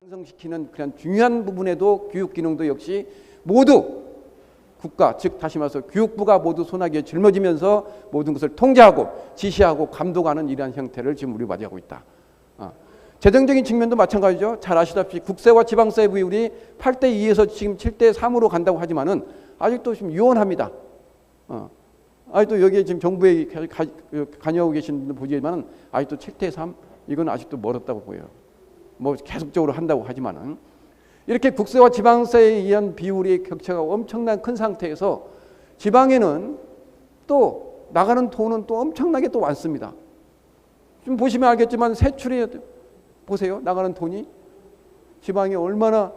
완성시키는 그런 중요한 부분에도 교육 기능도 역시 모두 국가, 즉 다시 말해서 교육부가 모두 손아귀에 짊어지면서 모든 것을 통제하고 지시하고 감독하는 이러한 형태를 지금 우리 맞이하고 있다. 재정적인 측면도 마찬가지죠. 잘 아시다시피 국세와 지방세 비율이 8대2에서 지금 7대3으로 간다고 하지만은 아직도 지금 유연합니다. 아직도 여기에 지금 정부에 관여하고 계신 분들 보지만은 아직도 7대3 이건 아직도 멀었다고 보여요. 뭐 계속적으로 한다고 하지만은 이렇게 국세와 지방세에 의한 비율의 격차가 엄청난 큰 상태에서 지방에는 또 나가는 돈은 또 엄청나게 또 많습니다. 좀 보시면 알겠지만 세출이 보세요. 나가는 돈이 지방이 얼마나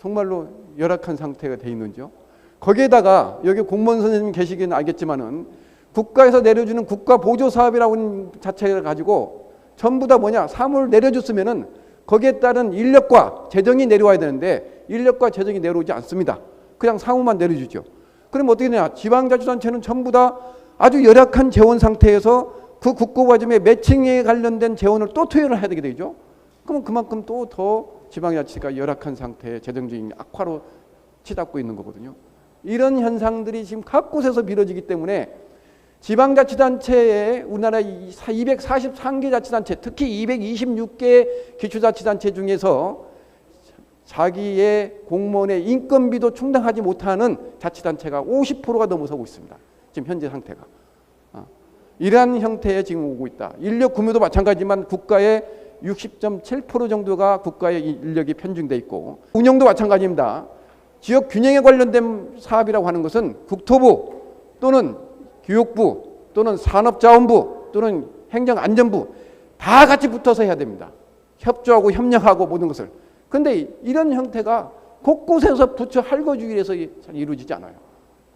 정말로 열악한 상태가 돼 있는지요. 거기에다가 여기 공무원 선생님 계시기는 알겠지만은 국가에서 내려주는 국가 보조 사업이라고 하는 자체를 가지고 전부 다 뭐냐 사무를 내려줬으면은 거기에 따른 인력과 재정이 내려와야 되는데 인력과 재정이 내려오지 않습니다. 그냥 사무만 내려주죠. 그럼 어떻게 되냐? 지방자치단체는 전부 다 아주 열악한 재원 상태에서 그 국고과점의 매칭에 관련된 재원을 또 투여를 해야 되게 되죠. 그러면 그만큼 또 더 지방자치가 열악한 상태의 재정적인 악화로 치닫고 있는 거거든요. 이런 현상들이 지금 각 곳에서 벌어지기 때문에 지방자치단체에 우리나라 243개 자치단체, 특히 226개 기초자치단체 중에서 자기의 공무원의 인건비도 충당하지 못하는 자치단체가 50%가 넘어서고 있습니다. 지금 현재 상태가. 이러한 형태에 지금 오고 있다. 인력 구매도 마찬가지지만 국가의 60.7% 정도가 국가의 인력이 편중돼 있고 운영도 마찬가지입니다. 지역 균형에 관련된 사업이라고 하는 것은 국토부 또는 교육부 또는 산업자원부 또는 행정안전부 다 같이 붙어서 해야 됩니다. 협조하고 협력하고 모든 것을. 그런데 이런 형태가 곳곳에서 부처 할거주의에서 잘 이루어지지 않아요.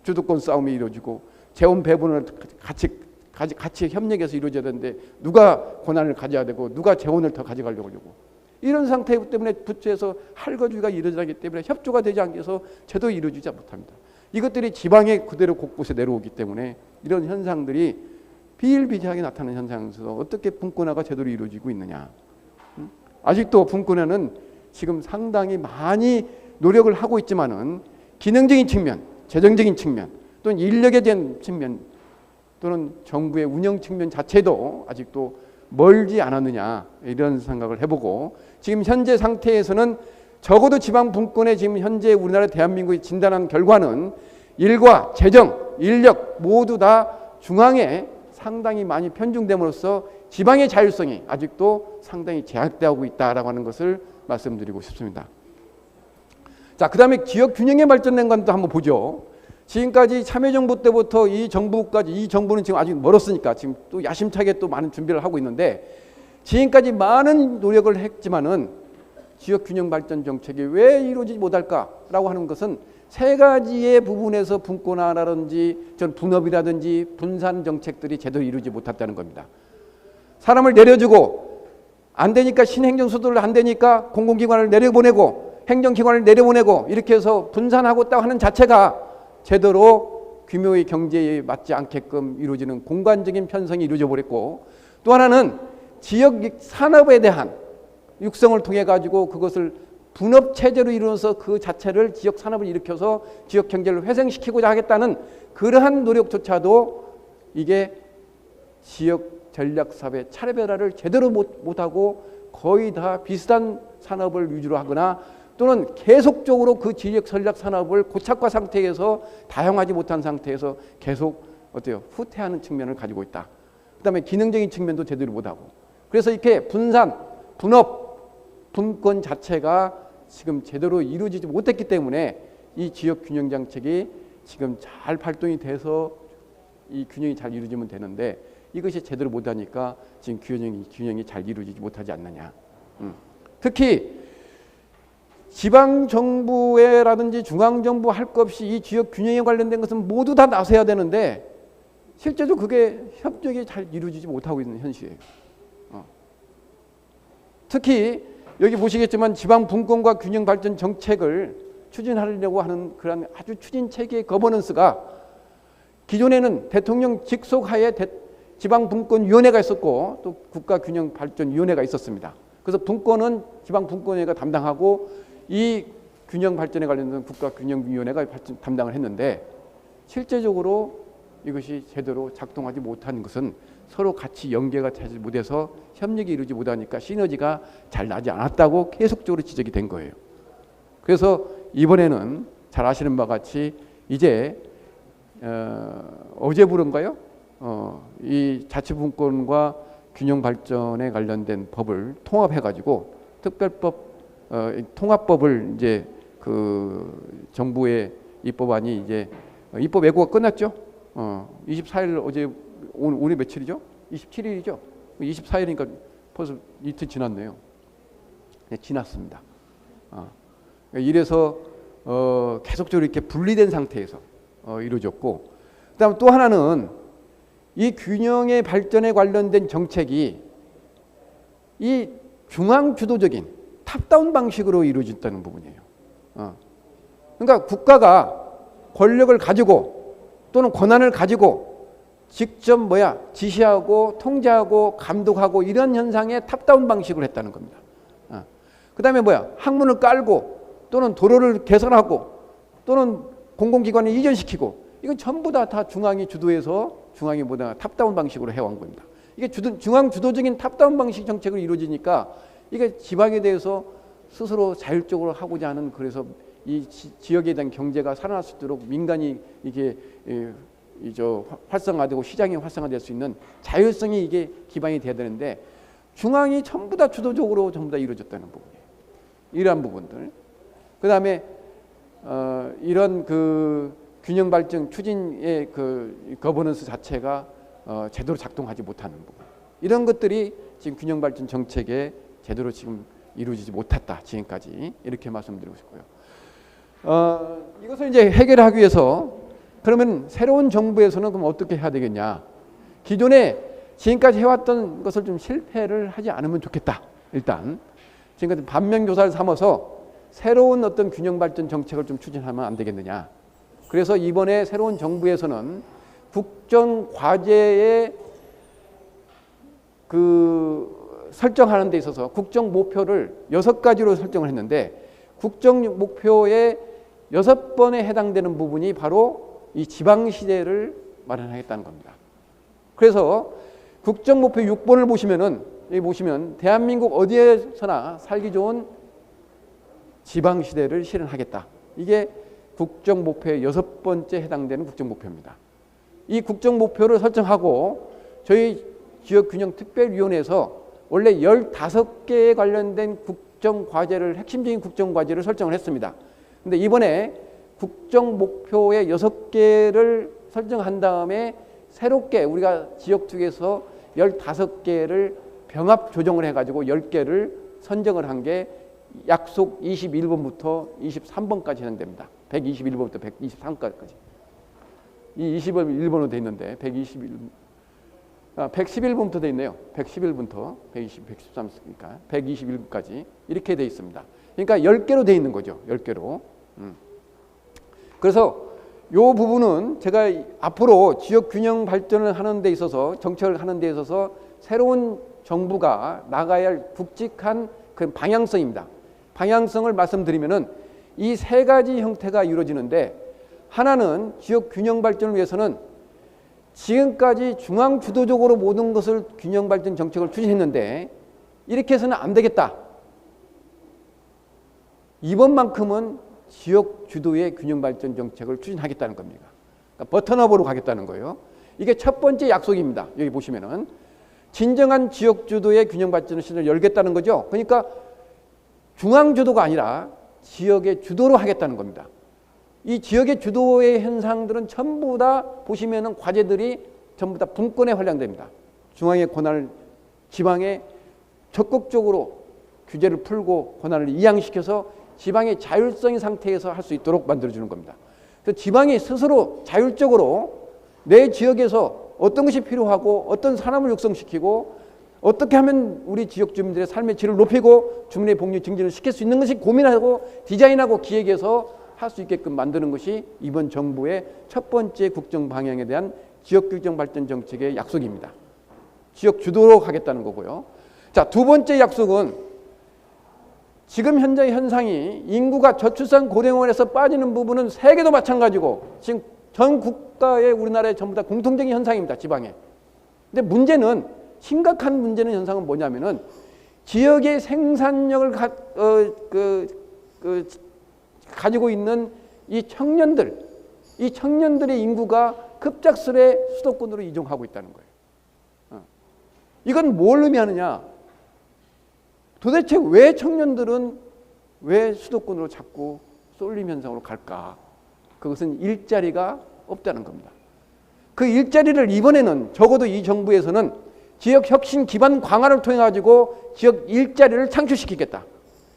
주도권 싸움이 이루어지고 재원 배분을 같이 협력해서 이루어져야 되는데 누가 권한을 가져야 되고 누가 재원을 더 가져가려고 하려고. 이런 상태 때문에 부처에서 할거주의가 이루어지기 때문에 협조가 되지 않아서 제대로 이루어지지 못합니다. 이것들이 지방에 그대로 곳곳에 내려오기 때문에 이런 현상들이 비일비재하게 나타나는 현상에서 어떻게 분권화가 제대로 이루어지고 있느냐. 아직도 분권화는 지금 상당히 많이 노력을 하고 있지만은 기능적인 측면, 재정적인 측면 또는 인력에 대한 측면 또는 정부의 운영 측면 자체도 아직도 멀지 않았느냐 이런 생각을 해보고 지금 현재 상태에서는 적어도 지방 분권에 지금 현재 우리나라 대한민국이 진단한 결과는 일과 재정, 인력 모두 다 중앙에 상당히 많이 편중됨으로써 지방의 자율성이 아직도 상당히 제약되고 있다라고 하는 것을 말씀드리고 싶습니다. 자, 그 다음에 지역 균형에 발전된 것도 한번 보죠. 지금까지 참여정부 때부터 이 정부까지 이 정부는 지금 아직 멀었으니까 지금 또 야심차게 또 많은 준비를 하고 있는데 지금까지 많은 노력을 했지만은 지역균형 발전 정책이 왜 이루어지지 못할까라고 하는 것은 세 가지의 부분에서 분권화라든지 전 분업이라든지 분산 정책들이 제대로 이루어지지 못했다는 겁니다. 사람을 내려주고 안 되니까 신행정수도를 안 되니까 공공기관을 내려보내고 행정기관을 내려보내고 이렇게 해서 분산하고 딱 하는 자체가 제대로 규모의 경제에 맞지 않게끔 이루어지는 공간적인 편성이 이루어져 버렸고 또 하나는 지역 산업에 대한 육성을 통해 가지고 그것을 분업 체제로 이루어서 그 자체를 지역 산업을 일으켜서 지역 경제를 회생시키고자 하겠다는 그러한 노력조차도 이게 지역 전략 사업의 차례변화를 제대로 못하고 거의 다 비슷한 산업을 위주로 하거나 또는 계속적으로 그 지역 전략 산업을 고착화 상태에서 다양하지 못한 상태에서 계속 어때요? 후퇴하는 측면을 가지고 있다. 그다음에 기능적인 측면도 제대로 못하고 그래서 이렇게 분산, 분업, 분권 자체가 지금 제대로 이루어지지 못했기 때문에 이 지역 균형 정책이 지금 잘 발동이 돼서 이 균형이 잘 이루어지면 되는데 이것이 제대로 못하니까 지금 균형이 잘 이루어지지 못하지 않느냐. 특히 지방정부라든지 중앙정부 할 것 없이 이 지역 균형에 관련된 것은 모두 다 나서야 되는데 실제로 그게 협력이 잘 이루어지지 못하고 있는 현실이에요. 특히 여기 보시겠지만 지방 분권과 균형 발전 정책을 추진하려고 하는 그런 아주 추진 체계의 거버넌스가 기존에는 대통령 직속 하에 지방 분권 위원회가 있었고 또 국가 균형 발전 위원회가 있었습니다. 그래서 분권은 지방 분권회가 담당하고 이 균형 발전에 관련된 국가균형위원회가 담당을 했는데 실제적으로 이것이 제대로 작동하지 못하는 것은 서로 같이 연계가 되지 못해서 협력이 이루지 못하니까 시너지가 잘 나지 않았다고 계속적으로 지적이 된 거예요. 그래서 이번에는 잘 아시는 바와 같이 이제 어제부른가요? 이 자치분권과 균형발전에 관련된 법을 통합해가지고 특별법 통합법을 이제 그 정부의 입법안이 이제 입법 예고가 끝났죠. 24일 어제 오늘 며칠이죠? 27일이죠. 24일이니까 벌써 이틀 지났네요. 네, 지났습니다. 이래서 계속적으로 이렇게 분리된 상태에서 이루어졌고, 그다음 또 하나는 이 균형의 발전에 관련된 정책이 이 중앙 주도적인 탑다운 방식으로 이루어졌다는 부분이에요. 그러니까 국가가 권력을 가지고 또는 권한을 가지고 직접 지시하고 통제하고 감독하고 이런 현상에 탑다운 방식으로 했다는 겁니다. 그다음에 학문을 깔고 또는 도로를 개선하고 또는 공공기관을 이전시키고 이건 전부 다 중앙이 주도해서 중앙이 탑다운 방식으로 해온 겁니다. 이게 중앙 주도적인 탑다운 방식 정책으로 이루어지니까 이게 지방에 대해서 스스로 자율적으로 하고자 하는, 그래서 이 지역에 대한 경제가 살아날 수 있도록 민간이 이게 활성화되고 시장이 활성화될 수 있는 자율성이 이게 기반이 돼야 되는데 중앙이 전부 다 주도적으로 전부 다 이루어졌다는 부분이에요. 이러한 부분들. 그다음에 이런 그 균형 발전 추진의 그 거버넌스 자체가 제대로 작동하지 못하는 부분. 이런 것들이 지금 균형 발전 정책에 제대로 지금 이루어지지 못했다. 지금까지 이렇게 말씀드리고 싶고요. 이것을 이제 해결하기 위해서 그러면 새로운 정부에서는 그럼 어떻게 해야 되겠냐? 기존에 지금까지 해왔던 것을 좀 실패를 하지 않으면 좋겠다. 일단 지금까지 반면교사를 삼아서 새로운 어떤 균형 발전 정책을 좀 추진하면 안 되겠느냐? 그래서 이번에 새로운 정부에서는 국정 과제의 그 설정하는 데 있어서 국정 목표를 6가지로 설정을 했는데 국정 목표의 6번에 해당되는 부분이 바로 이 지방시대를 마련하겠다는 겁니다. 그래서 국정 목표 6번을 보시면은 여기 보시면 대한민국 어디에서나 살기 좋은 지방시대를 실현하겠다. 이게 국정 목표의 6번째 해당되는 국정 목표입니다. 이 국정 목표를 설정하고 저희 지역균형특별위원회에서 원래 15개에 관련된 국정 과제를 핵심적인 국정 과제를 설정을 했습니다. 근데 이번에 국정 목표의 6개를 설정한 다음에 새롭게 우리가 지역특위에서 15개를 병합 조정을 해가지고 10개를 선정을 한 게 약속 21번부터 23번까지 해당됩니다. 121번부터 123번까지. 이 21번으로 돼 있는데 111번부터 돼 있네요. 111번부터 120, 113니까 121번까지 이렇게 돼 있습니다. 그러니까 10개로 돼 있는 거죠. 10개로. 그래서 이 부분은 제가 앞으로 지역 균형 발전을 하는 데 있어서 정책을 하는 데 있어서 새로운 정부가 나가야 할 굵직한 그 방향성입니다. 방향성을 말씀드리면은 이 3가지 형태가 이루어지는데 하나는 지역 균형 발전을 위해서는 지금까지 중앙 주도적으로 모든 것을 균형 발전 정책을 추진했는데 이렇게 해서는 안 되겠다. 이번만큼은 지역 주도의 균형 발전 정책을 추진하겠다는 겁니다. 그러니까 버튼업으로 가겠다는 거예요. 이게 첫 번째 약속입니다. 여기 보시면은 진정한 지역 주도의 균형 발전 시대를 열겠다는 거죠. 그러니까 중앙 주도가 아니라 지역의 주도로 하겠다는 겁니다. 이 지역의 주도의 현상들은 전부 다 보시면은 과제들이 전부 다 분권에 활용됩니다. 중앙의 권한을 지방에 적극적으로 규제를 풀고 권한을 이양시켜서 지방의 자율성의 상태에서 할 수 있도록 만들어주는 겁니다. 그래서 지방이 스스로 자율적으로 내 지역에서 어떤 것이 필요하고 어떤 산업을 육성시키고 어떻게 하면 우리 지역 주민들의 삶의 질을 높이고 주민의 복리 증진을 시킬 수 있는 것이 고민하고 디자인하고 기획해서 할 수 있게끔 만드는 것이 이번 정부의 첫 번째 국정 방향에 대한 지역 균형 발전 정책의 약속입니다. 지역 주도로 가겠다는 거고요. 자, 두 번째 약속은 지금 현재 현상이 인구가 저출산 고령화에서 빠지는 부분은 세계도 마찬가지고 지금 전 국가의 우리나라의 전부 다 공통적인 현상입니다. 지방에. 근데 문제는 심각한 문제는 현상은 뭐냐면은 지역의 생산력을 가지고 있는 이 청년들의 인구가 급작스레 수도권으로 이동하고 있다는 거예요. 이건 뭘 의미하느냐? 도대체 왜 청년들은 왜 수도권으로 자꾸 쏠림 현상으로 갈까? 그것은 일자리가 없다는 겁니다. 그 일자리를 이번에는 적어도 이 정부에서는 지역 혁신 기반 강화를 통해 가지고 지역 일자리를 창출시키겠다.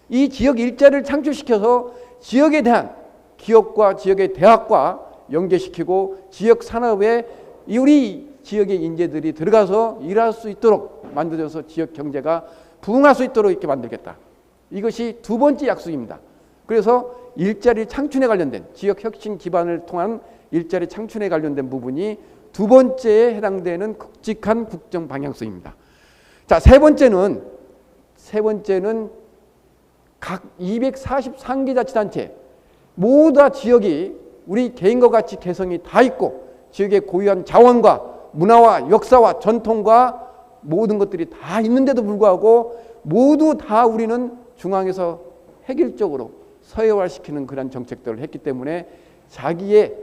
이 지역 일자리를 창출시켜서 지역에 대한 기업과 지역의 대학과 연계시키고 지역 산업에 우리 지역의 인재들이 들어가서 일할 수 있도록 만들어서 지역 경제가 부흥할 수 있도록 이렇게 만들겠다. 이것이 두 번째 약속입니다. 그래서 일자리 창출에 관련된 지역 혁신 기반을 통한 일자리 창출에 관련된 부분이 두 번째에 해당되는 굵직한 국정 방향성입니다. 자, 세 번째는 각 243개 자치단체 모두 다 지역이 우리 개인과 같이 개성이 다 있고 지역의 고유한 자원과 문화와 역사와 전통과 모든 것들이 다 있는데도 불구하고 모두 다 우리는 중앙에서 획일적으로 서해화시키는 그런 정책들을 했기 때문에 자기의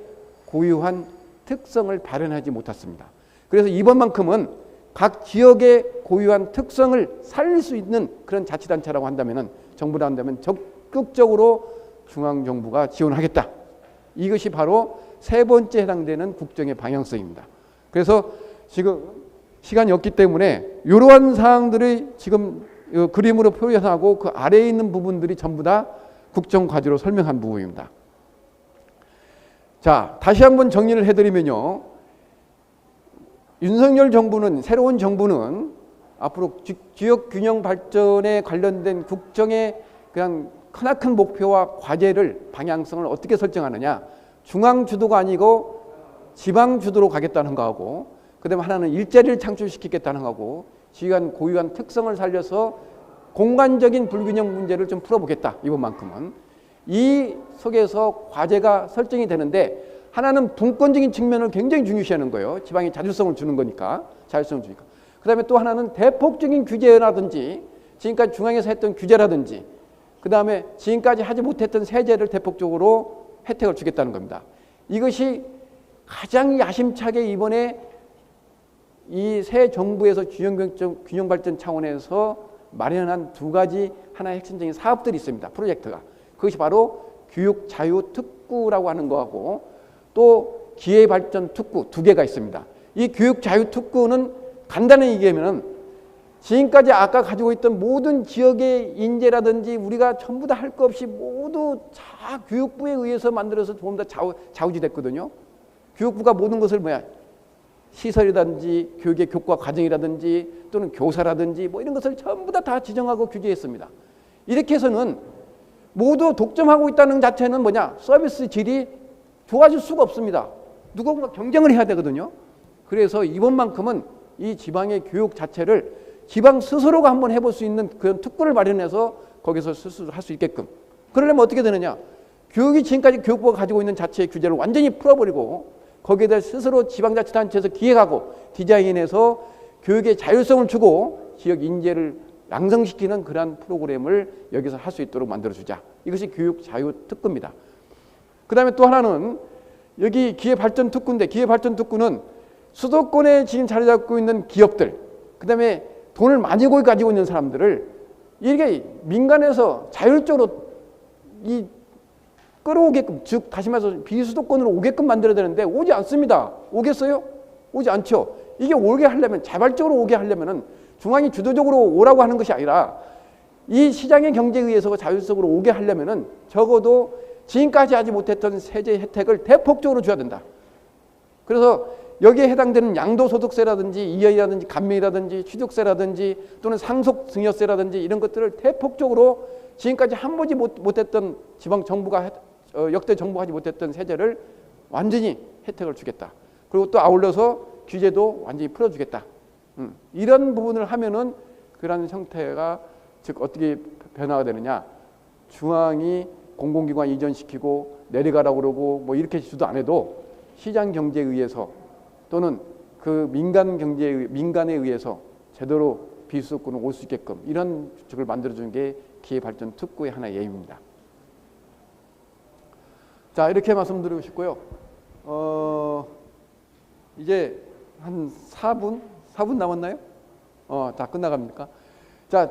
고유한 특성을 발현하지 못했습니다. 그래서 이번만큼은 각 지역의 고유한 특성을 살릴 수 있는 그런 자치단체라고 한다면 정부라 한다면 적극적으로 중앙정부가 지원하겠다. 이것이 바로 세 번째 해당되는 국정의 방향성입니다. 그래서 지금 시간이 없기 때문에 이러한 사항들을 지금 그림으로 표현하고 그 아래에 있는 부분들이 전부 다 국정 과제로 설명한 부분입니다. 자, 다시 한번 정리를 해드리면요. 윤석열 정부는, 새로운 정부는 앞으로 지역 균형 발전에 관련된 국정의 그냥 크나큰 목표와 과제를, 방향성을 어떻게 설정하느냐. 중앙 주도가 아니고 지방 주도로 가겠다는 거하고, 그 다음에 하나는 일자리를 창출시키겠다는 거고, 지역의 고유한 특성을 살려서 공간적인 불균형 문제를 좀 풀어보겠다. 이번만큼은. 이 속에서 과제가 설정이 되는데, 하나는 분권적인 측면을 굉장히 중요시하는 거예요. 지방에 자율성을 주는 거니까. 자율성을 주니까. 그 다음에 또 하나는 대폭적인 규제라든지, 지금까지 중앙에서 했던 규제라든지, 그 다음에 지금까지 하지 못했던 세제를 대폭적으로 혜택을 주겠다는 겁니다. 이것이 가장 야심차게 이번에 이 새 정부에서 균형 발전 차원에서 마련한 두 가지 하나의 핵심적인 사업들이 있습니다. 프로젝트가. 그것이 바로 교육 자유 특구라고 하는 거하고 또 기회 발전 특구 두 개가 있습니다. 이 교육 자유 특구는 간단히 얘기하면 지금까지 아까 가지고 있던 모든 지역의 인재라든지 우리가 전부 다 할 것 없이 모두 다 교육부에 의해서 만들어서 전부 다 좌우지됐거든요. 교육부가 모든 것을 시설이라든지 교육의 교과 과정이라든지 또는 교사라든지 이런 것을 전부 다 지정하고 규제했습니다. 이렇게 해서는 모두 독점하고 있다는 자체는 서비스 질이 좋아질 수가 없습니다. 누군가 경쟁을 해야 되거든요. 그래서 이번만큼은 이 지방의 교육 자체를 지방 스스로가 한번 해볼 수 있는 그런 특구를 마련해서 거기서 스스로 할 수 있게끔. 그러려면 어떻게 되느냐. 교육이 지금까지 교육부가 가지고 있는 자체의 규제를 완전히 풀어버리고 거기에 대해 스스로 지방자치단체에서 기획하고 디자인해서 교육의 자율성을 주고 지역 인재를 양성시키는 그러한 프로그램을 여기서 할 수 있도록 만들어주자. 이것이 교육 자유 특구입니다. 그 다음에 또 하나는 여기 기회발전 특구인데 기회발전 특구는 수도권에 지금 자리 잡고 있는 기업들, 그 다음에 돈을 많이 가지고 있는 사람들을 이게 민간에서 자율적으로 끌어오게끔, 즉 다시 말해서 비수도권으로 오게끔 만들어야 되는데 오지 않습니다. 오겠어요? 오지 않죠. 이게 오게 하려면, 자발적으로 오게 하려면은 중앙이 주도적으로 오라고 하는 것이 아니라 이 시장의 경제에 의해서 자율적으로 오게 하려면은 적어도 지금까지 하지 못했던 세제 혜택을 대폭적으로 줘야 된다. 그래서 여기에 해당되는 양도소득세라든지 이해라든지 감면이라든지 취득세라든지 또는 상속증여세라든지 이런 것들을 대폭적으로 지금까지 한 번도 못했던 지방 정부가 역대 정부가 하지 못했던 세제를 완전히 혜택을 주겠다. 그리고 또 아울러서 규제도 완전히 풀어주겠다. 이런 부분을 하면은 그런 형태가 즉 어떻게 변화가 되느냐. 중앙이 공공기관 이전시키고 내려가라고 그러고 뭐 이렇게 주도 안 해도 시장 경제에 의해서 또는 그 민간에 의해서 제대로 비수도권을 올 수 있게끔 이런 규칙을 만들어주는 게 기회발전 특구의 하나의 예입니다. 자, 이렇게 말씀드리고 싶고요. 이제 한 4분 남았나요? 다 끝나갑니까? 자,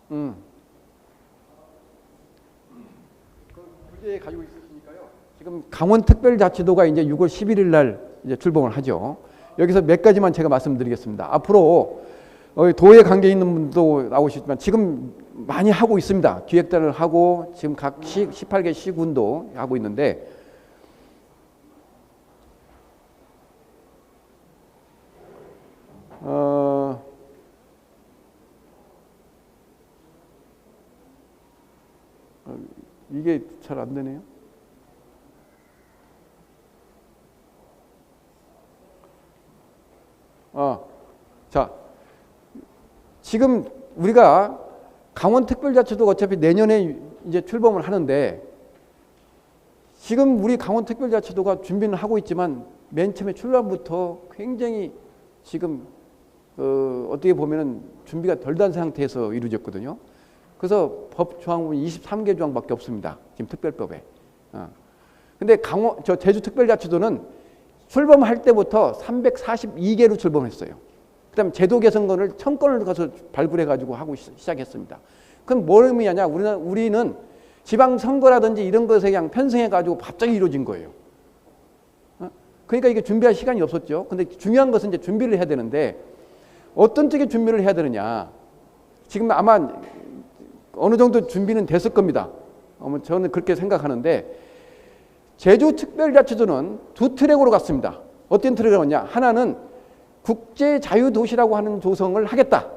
그 주제 가지고 있으시니까요. 지금 강원특별자치도가 이제 6월 11일 날 이제 출범을 하죠. 여기서 몇 가지만 제가 말씀드리겠습니다. 앞으로 도에 관계 있는 분도 나오시지만 지금 많이 하고 있습니다. 기획단을 하고 지금 각 18개 시군도 하고 있는데 이게 잘 안 되네요. 자, 지금 우리가 강원특별자치도가 어차피 내년에 이제 출범을 하는데 지금 우리 강원특별자치도가 준비는 하고 있지만 맨 처음에 출범부터 굉장히 지금 어떻게 보면은 준비가 덜 된 상태에서 이루어졌거든요. 그래서 법 조항은 23개 조항밖에 없습니다. 지금 특별법에. 근데 제주특별자치도는 출범할 때부터 342개로 출범했어요. 그다음에 제도 개선건을 1000건을 가서 발굴해가지고 하고 시작했습니다. 그럼 뭘 의미하냐? 우리는 지방선거라든지 이런 것에 그냥 편성해가지고 갑자기 이루어진 거예요. 그러니까 이게 준비할 시간이 없었죠. 근데 중요한 것은 이제 준비를 해야 되는데 어떤 쪽에 준비를 해야 되느냐? 지금 아마 어느 정도 준비는 됐을 겁니다. 저는 그렇게 생각하는데 제주특별자치도는 두 트랙으로 갔습니다. 어떤 트랙을 갔냐? 하나는 국제자유도시라고 하는 조성을 하겠다.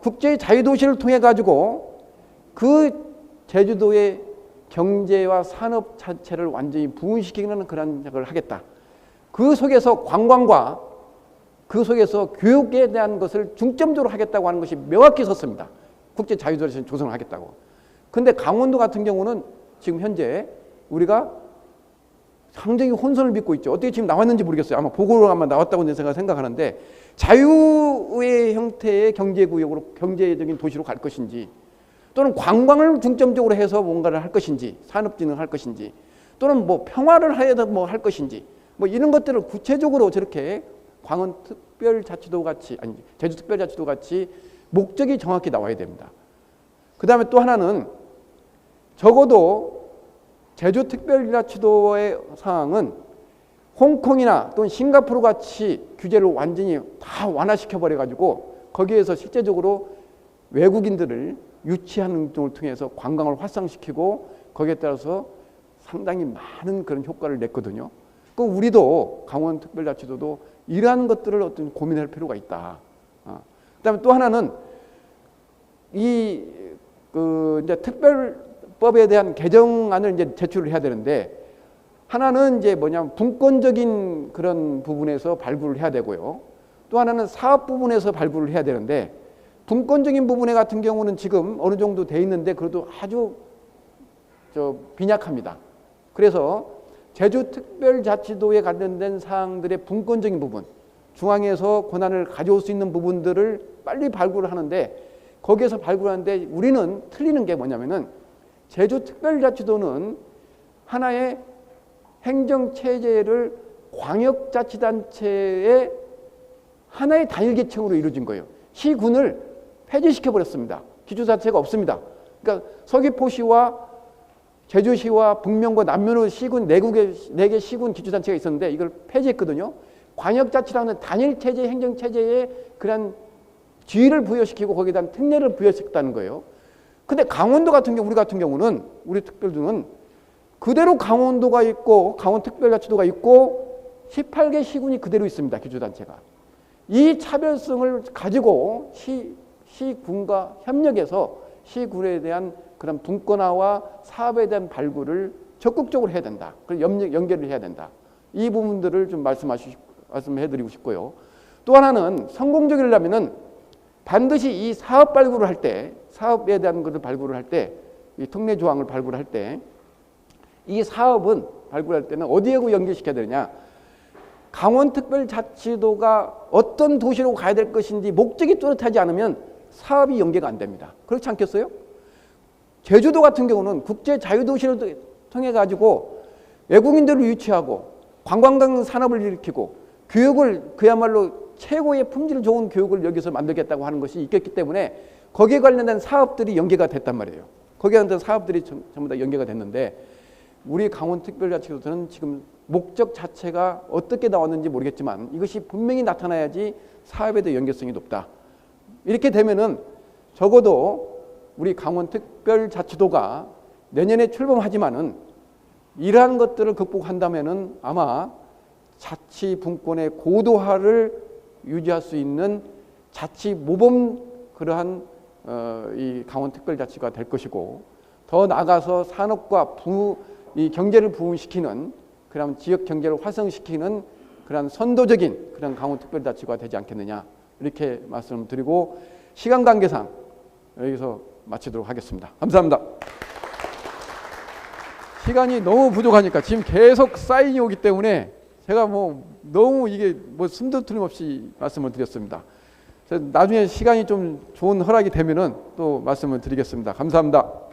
국제자유도시를 통해 가지고 그 제주도의 경제와 산업 자체를 완전히 부흥시키는 그런 작업을 하겠다. 그 속에서 관광과 그 속에서 교육에 대한 것을 중점적으로 하겠다고 하는 것이 명확히 섰습니다. 국제자유도시 조성을 하겠다고. 그런데 강원도 같은 경우는 지금 현재 우리가 상당히 혼선을 빚고 있죠. 어떻게 지금 나왔는지 모르겠어요. 아마 보고로 아마 나왔다고 제가 생각하는데 자유의 형태의 경제구역으로 경제적인 도시로 갈 것인지 또는 관광을 중점적으로 해서 뭔가를 할 것인지 산업진흥을 할 것인지 또는 뭐 평화를 해서 뭐 할 것인지 뭐 이런 것들을 구체적으로 저렇게 강원특별자치도 같이 아니 제주특별자치도 같이 목적이 정확히 나와야 됩니다. 그 다음에 또 하나는 적어도 제주특별자치도의 사항은 홍콩이나 또는 싱가포르 같이 규제를 완전히 다 완화시켜 버려 가지고 거기에서 실제적으로 외국인들을 유치하는 행동을 통해서 관광을 활성시키고 거기에 따라서 상당히 많은 그런 효과를 냈거든요. 그 우리도 강원특별자치도도 이러한 것들을 어떤 고민할 필요가 있다. 그다음에 또 하나는 이제 특별법에 대한 개정안을 이제 제출을 해야 되는데 하나는 이제 뭐냐면 분권적인 그런 부분에서 발굴을 해야 되고요. 또 하나는 사업 부분에서 발굴을 해야 되는데 분권적인 부분에 같은 경우는 지금 어느 정도 돼 있는데 그래도 아주 빈약합니다. 그래서 제주특별자치도에 관련된 사항들의 분권적인 부분, 중앙에서 권한을 가져올 수 있는 부분들을 빨리 발굴을 하는데 거기에서 발굴하는데 우리는 틀리는 게 뭐냐면은 제주특별자치도는 하나의 행정체제를 광역자치단체의 하나의 단일계층으로 이루어진 거예요. 시군을 폐지시켜버렸습니다. 기초자치가 없습니다. 그러니까 서귀포시와 제주시와 북면과 남면의 시군 4개 시군 기초단체가 있었는데 이걸 폐지했거든요. 광역자치라는 단일체제 행정체제에 그런 지위를 부여시키고 거기에 대한 특례를 부여시켰다는 거예요. 근데 강원도 같은 경우, 우리 같은 경우는 우리 특별도는 그대로 강원도가 있고 강원특별자치도가 있고 18개 시군이 그대로 있습니다. 기초단체가. 이 차별성을 가지고 시군과 협력해서 시군에 대한 그런 분권화와 사업에 대한 발굴을 적극적으로 해야 된다. 그리고 연결을 해야 된다. 이 부분들을 좀 말씀해드리고 싶고요. 또 하나는 성공적이려면은 반드시 이 사업 발굴을 할 때, 사업에 대한 것을 발굴을 할 때, 이 특례 조항을 발굴할 때, 이 사업은 발굴할 때는 어디하고 연계시켜야 되느냐? 강원특별자치도가 어떤 도시로 가야 될 것인지 목적이 뚜렷하지 않으면 사업이 연계가 안 됩니다. 그렇지 않겠어요? 제주도 같은 경우는 국제자유도시를 통해 가지고 외국인들을 유치하고 관광당 산업을 일으키고 교육을 그야말로 최고의 품질 좋은 교육을 여기서 만들겠다고 하는 것이 있겠기 때문에 거기에 관련된 사업들이 연계가 됐단 말이에요. 거기에 관련된 사업들이 전부 다 연계가 됐는데 우리 강원특별자치도는 지금 목적 자체가 어떻게 나왔는지 모르겠지만 이것이 분명히 나타나야지 사업에도 연계성이 높다. 이렇게 되면은 적어도 우리 강원특별자치도가 내년에 출범하지만은 이러한 것들을 극복한다면은 아마 자치 분권의 고도화를 유지할 수 있는 자치 모범 그러한 이 강원특별자치가 될 것이고 더 나아가서 산업과 이 경제를 부흥시키는 그런 지역 경제를 활성시키는 그런 선도적인 그런 강원특별자치가 되지 않겠느냐 이렇게 말씀드리고 시간 관계상 여기서 마치도록 하겠습니다. 감사합니다. 시간이 너무 부족하니까 지금 계속 사인이 오기 때문에 제가 뭐 너무 이게 뭐 숨도 틀림없이 말씀을 드렸습니다. 나중에 시간이 좀 좋은 허락이 되면은 또 말씀을 드리겠습니다. 감사합니다.